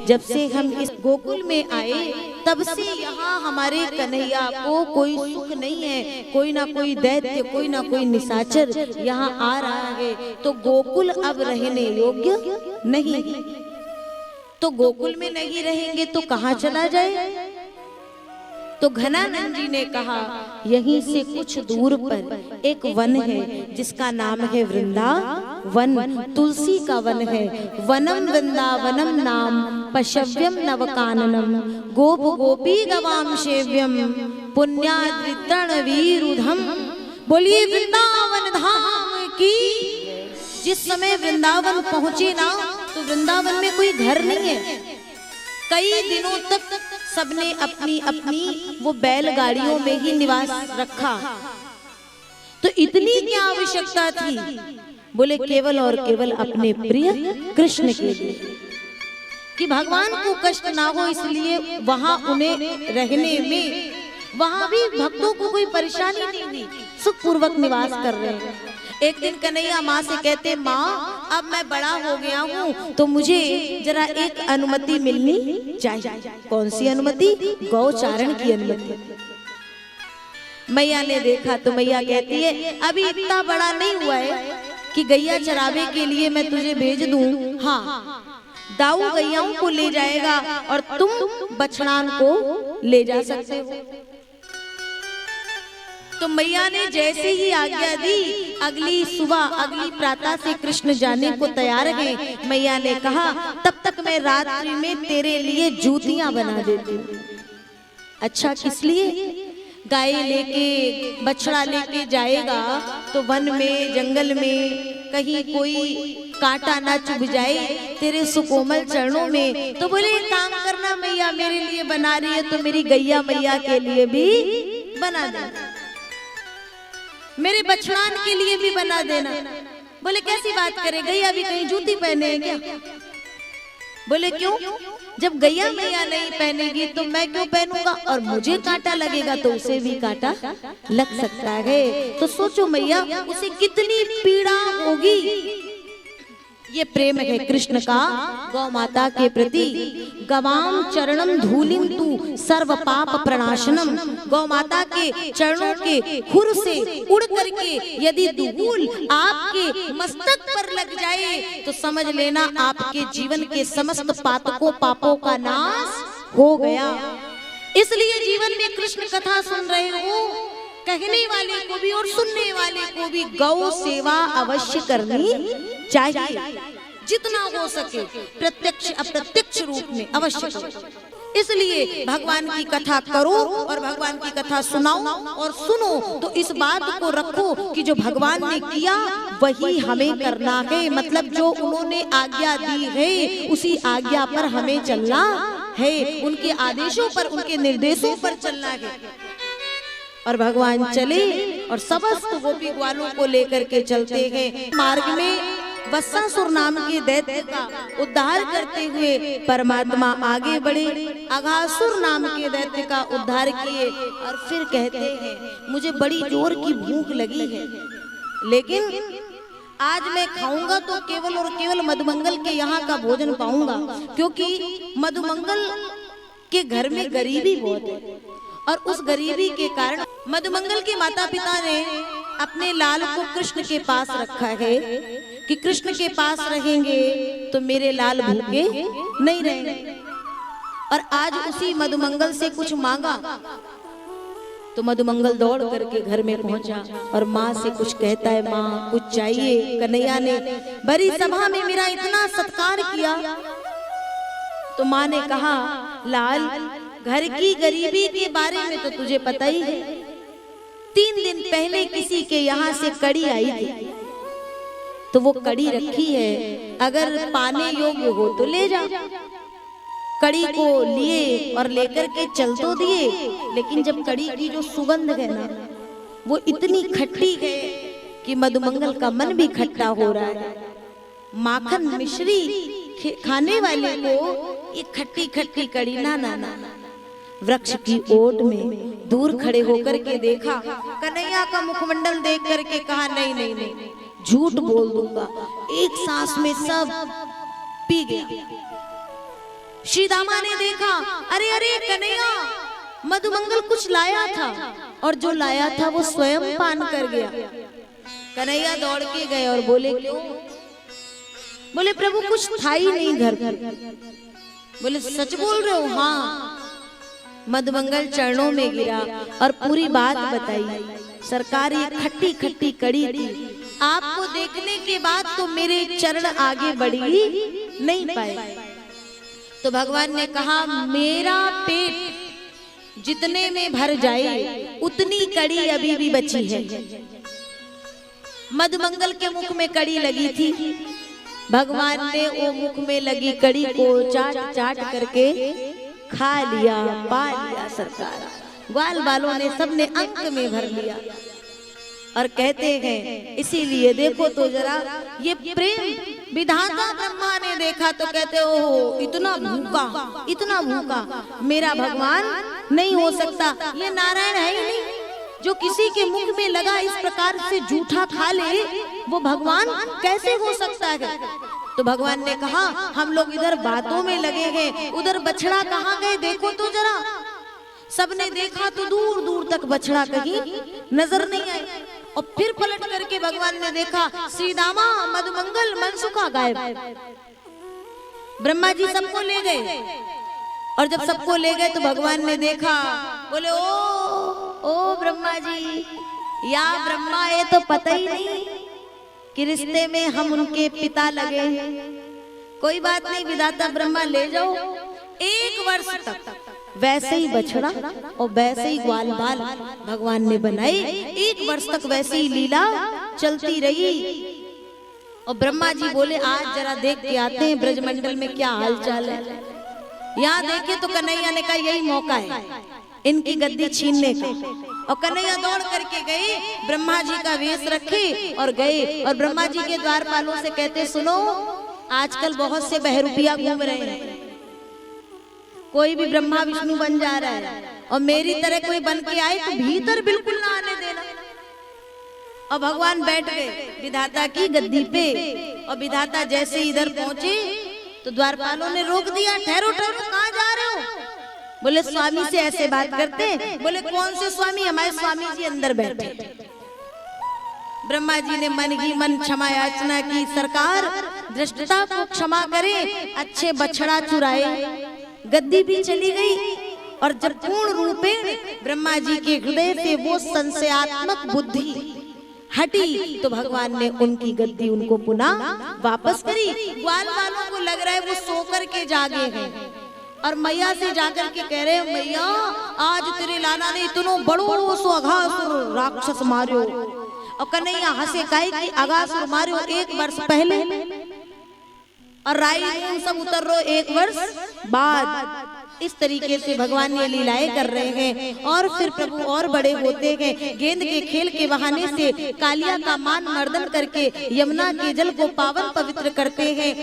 जब से हम इस गोकुल में आए तब से यहाँ हमारे कन्हैया को कोई सुख नहीं है। कोई ना कोई दैत्य, कोई ना कोई निशाचर यहाँ आ रहा है, तो गोकुल अब रहने योग्य नहीं। तो गोकुल में नहीं रहेंगे तो कहाँ चला जाए? तो घनानंद जी ने कहा यहीं से कुछ दूर पर एक वन है जिसका नाम है वृंदावन, तुलसी का वन है। वनम वृंदावनम नाम पशव्यम नवकाननम गोप गोपी गवाम सेव्यम पुण्याद्रितण वीरुधम। बोलिए वृंदावन धाम की। जिस समय वृंदावन पहुंचे ना तो वृंदावन में कोई घर नहीं है। कई दिनों तक सबने अपनी अपनी वो बैलगाड़ियों में ही निवास रखा। तो इतनी क्या आवश्यकता थी? बोले केवल और केवल अपने प्रिय कृष्ण के लिए, कि भगवान को कष्ट ना हो, इसलिए वहां उन्हें रहने में, वहां भी भक्तों को कोई परेशानी नहीं थी, सुख पूर्वक निवास कर रहे हैं। एक दिन कन्हैया माँ से कहते, माँ अब मैं बड़ा हो गया हूँ तो मुझे जरा एक अनुमति मिलनी चाहिए। कौन सी अनुमति? गौचारण की अनुमति। मैया ने देखा तो मैया कहती है अभी इतना बड़ा नहीं हुआ है कि गैया चरावे के लिए मैं तुझे भेज दूं। हाँ, दाऊ गैयाओं को ले जाएगा और तुम बछड़ान को ले जा सकते हो। तो मैया ने जैसे ही आज्ञा दी, अगली सुबह, अगली प्रातः से कृष्ण जाने को तैयार हैं। मैया ने कहा तब तक मैं रात्रि में तेरे लिए जूतियां बना देती हूँ। अच्छा, किस लिए? गाय लेके, बछड़ा लेके जाएगा तो वन में, जंगल में कहीं कोई कांटा ना चुभ जाए तेरे सुकोमल चरणों में। तो बोले काम करना मैया, मेरे लिए बना रही है तो मेरी गैया मैया के लिए भी बना देना, मेरे बछड़ान के लिए भी बना देना। बोले कैसी बात करे, गैया भी कहीं जूती पहने है क्या? बोले क्यों? जब गैया मैया नहीं पहनेगी तो मैं क्यों पहनूंगा, और मुझे कांटा लगेगा तो उसे भी कांटा लग सकता है। तो सोचो मैया उसे कितनी पीड़ा होगी। ये प्रेम है कृष्ण का गौ माता के प्रति। गवाम चरणम धूलिम तू सर्व पाप प्रणाशनम। गौ माता के चरणों के खुर से उड़ करके यदि धूल आपके मस्तक पर लग जाए तो समझ लेना आपके जीवन के समस्त पातकों पापों का नाश हो गया। इसलिए जीवन में कृष्ण कथा सुन रहे हो, कहने वाले को भी और सुनने वाले को भी गौ सेवा अवश्य करनी चाहिए। जितना हो सके प्रत्यक्ष अप्रत्यक्ष रूप में अवश्य करो। इसलिए भगवान की कथा करो और भगवान की कथा सुनाओ और सुनो तो इस बात को रखो कि जो भगवान ने किया वही हमें करना है। मतलब जो उन्होंने आज्ञा दी है उसी आज्ञा पर हमें चलना है, उनके आदेशों पर, उनके निर्देशों पर चलना है। और भगवान चले और समस्त गोपी ग्वालों को लेकर के चलते हैं। मार्ग में वत्सासुर नाम के दैत्य का उद्धार करते हुए परमात्मा आगे बढ़े, अघासुर नाम के दैत्य का उद्धार किए और फिर कहते हैं मुझे बड़ी जोर की भूख लगी है, लेकिन आज मैं खाऊंगा तो केवल और केवल मधुमंगल के यहाँ का भोजन पाऊंगा, क्योंकि मधुमंगल के घर में गरीबी बहुत है। और उस गरीबी के कारण मधुमंगल के माता पिता ने अपने लाल को कृष्ण के पास रखा है कि कृष्ण के पास रहेंगे तो मेरे लाल भूखे नहीं रहेंगे। और आज उसी मधुमंगल से कुछ मांगा तो मधुमंगल दौड़ करके घर में पहुंचा और माँ से कुछ कहता है, माँ कुछ चाहिए। कन्हैया ने बड़ी सभा में मेरा इतना सत्कार किया तो माँ ने कहा, लाल घर की गरीबी के बारे में तो तुझे पता ही है। 3 दिन पहले किसी के यहाँ से कड़ी आई थी तो वो कड़ी रखी है, अगर पाने योग्य हो तो ले जा। कड़ी को लिए और लेकर के चल तो दिए, लेकिन जब कड़ी की जो सुगंध है ना वो इतनी खट्टी है कि मधुमंगल का मन भी खट्टा हो रहा है। माखन मिश्री खाने वाले को ये खट्टी खट्टी कड़ी ना ना ना। वृक्ष की ओट में दूर खड़े होकर के देखा, कन्हैया का मुखमंडल देख करके कहा, नहीं नहीं नहीं, झूठ बोल दूंगा, एक सांस में सब पी गया। श्री दामा ने देखा, अरे अरे कन्हैया, मधुमंगल कुछ लाया था और जो लाया था वो स्वयं पान कर गया। कन्हैया दौड़ के गए और बोले क्यों? बोले प्रभु कुछ था ही नहीं घर पर। बोले सच बोल रहे हो? हाँ। मधुमंगल चरणों में गिरा और पूरी बात बताई। सरकार ये खट्टी खट्टी कड़ी थी, आपको देखने के बाद तो मेरे चरण आगे बढ़ ही नहीं पाए। तो भगवान ने कहा मेरा पेट जितने में भर जाए उतनी कड़ी अभी भी बची है। मधुमंगल के मुख में कड़ी लगी थी, भगवान ने वो मुख में लगी कड़ी को चाट चाट करके खा लिया, पा लिया। सरकार ग्वाल बालों ने सबने अंक में भर लिया। और कहते हैं इसीलिए देखो तो जरा ये प्रेम विधाता ब्रह्मा ने देखा तो कहते ओहो इतना भूखा, इतना भूखा मेरा भगवान नहीं हो सकता। ये नारायण है ही नहीं, जो किसी के मुख में लगा इस प्रकार से जूठा खा ले, वो भगवान कैसे हो सकता है? तो भगवान ने कहा हम लोग इधर बातों में लगे हैं, उधर बछड़ा कहाँ गए देखो तो जरा। सबने देखा तो दूर दूर तक बछड़ा कहीं नजर नहीं आया। और फिर पलट करके भगवान ने देखा श्री दामा, मधुमंगल, मनसुखा गायब। ब्रह्मा जी सबको ले गए और जब सबको ले गए तो भगवान ने देखा, बोले ओ ब्रह्मा जी, या ब्रह्मा ये तो पता ही नहीं कि रिश्ते में हम उनके पिता लगे हैं। कोई बात नहीं विधाता ब्रह्मा ले जाओ। 1 वर्ष तक वैसे ही बछड़ा और वैसे ही ग्वाल बाल भगवान ने बनाए। 1 वर्ष तक वैसे ही लीला चलती रही। और ब्रह्मा जी बोले आज जरा देख के आते हैं ब्रजमंडल में क्या हालचाल है। यहाँ देखे तो कन्हैया ने कहा यही मौका है इनकी गद्दी छीनने का। और कन्हैया दौड़ करके गए, ब्रह्मा जी का वेश रखे और गए। और ब्रह्मा जी के द्वारपालों से कहते सुनो, आजकल बहुत से बहरूपिया घूम रहे हैं, कोई भी ब्रह्मा विष्णु बन जा रहा है, और मेरी तरह कोई बन के आए तो भीतर बिल्कुल ना आने देना। और भगवान बैठ गए विधाता की गद्दी पे। और विधाता जैसे इधर पहुंचे तो द्वारपालों ने रोक दिया, ठहरो ठहरो, कहाँ जा रहे हो? बोले स्वामी से ऐसे बात करते। बोले कौन से स्वामी? हमारे स्वामी जी अंदर बैठे। ब्रह्मा जी ने मन ही मन क्षमा याचना की, सरकार दृष्टता को क्षमा करें, अच्छे बछड़ा चुराए, गद्दी भी चली गई। और जब पूर्ण रूपेण ब्रह्मा जी के हृदय से वो संशयात्मक बुद्धि हटी तो भगवान ने उनकी गद्दी उनको पुनः वापस करी। ग्वाल वालों को लग रहा है वो सो करके जागे हैं और मैया से जाकर के कह रहे हैं मैया आज तेरे लाला ने इतनो बड़ो सो अघासुर राक्षस मार्यो। और कन्हैया हंसे काहे कि अघासुर मार्यो 1 वर्ष पहले और राई सब उतर रो 1 वर्ष बाद। इस तरीके से भगवान ये लीलाएं कर रहे हैं। और फिर प्रभु और बड़े होते हैं, गेंद के खेल के बहाने से कालिया का मान मर्दन करके यमुना के जल को पावन पवित्र करते हैं।